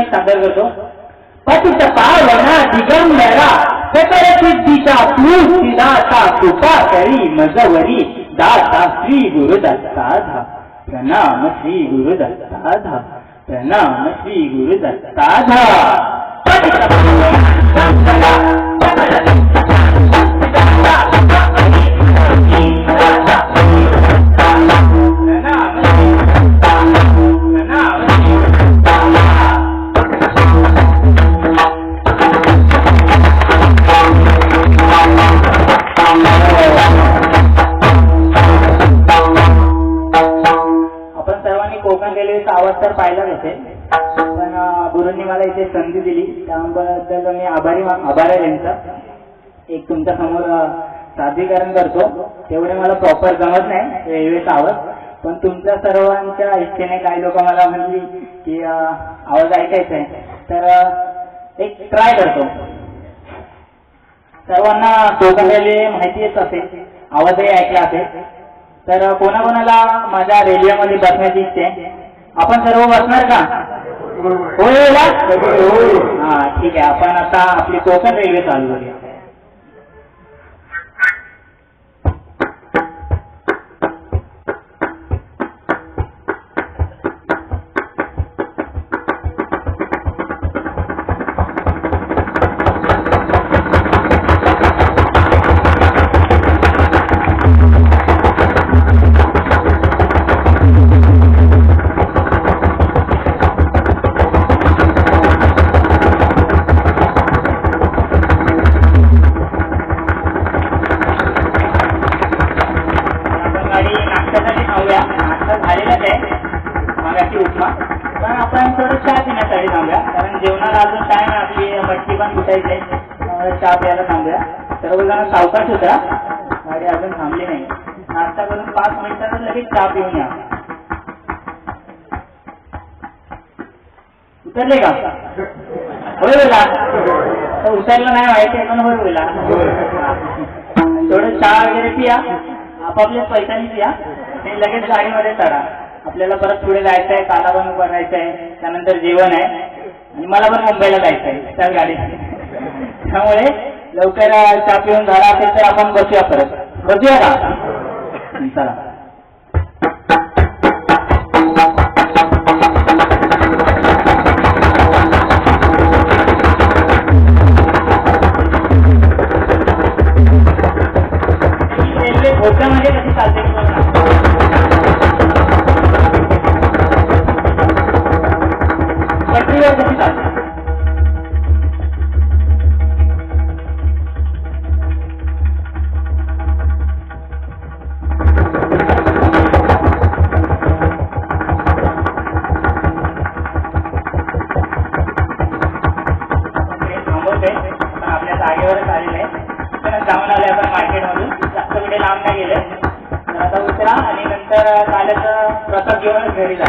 सादर करतो. पतित पावना दिगंबरा सकळ सिद्धीचा प्लूस दाता कृपा करी मजवरी दाता श्री गुरुदत्ताधा. प्रणाम श्री गुरुदत्ताधा. प्रणाम श्री गुरुदत्ताधा. पतित पावना दिगंबरा सकळ सिद्धीचा प्लूस दाता कृपा करी मजवरी दाता श्री गुरुदत्ताधा. प्रणाम श्री गुरुदत्ताधा. प्रणाम श्री गुरुदत्ताधा. आपण सर्वांनी कोकण रेल्वेचा आवाज तर पाहिलाच असेल, पण गुरूंनी मला इथे संधी दिली त्याबद्दल मी आभारी आहे त्यांचा. एक तुमच्या समोर सादरीकरण करतो. तेवढे मला प्रॉपर जमत नाही रेल्वेचा आवाज, पण तुमच्या सर्वांच्या इच्छेने काही लोक मला म्हणली की आवाज ऐकायचा आहे, तर एक ट्राय करतो. सर्वांना कोकण रेल्वे माहितीच असेल, आवाजही ऐकला असेल, तर कोणाकोणाला माझ्या रेल्वेमध्ये बसण्याची इच्छा आहे? आपण सर्व बसणार का? होईल. हा ठीक आहे. आपण आता आपली कोकण रेल्वे चालू करूया. चहा प्यायला थांबूया. सर्वजण सावकाश होता, गाडी अजून थांबली नाही. नाश्ता करून 5 मिनिटातच लगेच चहा पिऊन या. उतरले का? होय बोला. उतरलं नाही माहिती पण होय बोला. थोडं चहा वगैरे पिया, आपापल्या पैशांनी पिया आणि लगेच गाडीमध्ये चढा. आपल्याला परत पुढे जायचं आहे, कालाबंद करायचं आहे, त्यानंतर जेवण आहे आणि मला पण मुंबईला जायचं आहे त्याच गाडीत. त्यामुळे लवकर चहा पिऊन झाला असेल तर आपण बसूया. परत बसूया का? चला. रेल्वे भोजनामध्ये कशी चालते पटरीवर कशी चालते? जाऊन आले आपण मार्केटमधून, जास्त कुठे लांब नाही गेले. तर आता उतरा आणि नंतर काल्याचा प्रसाद घेऊनच घरी जा.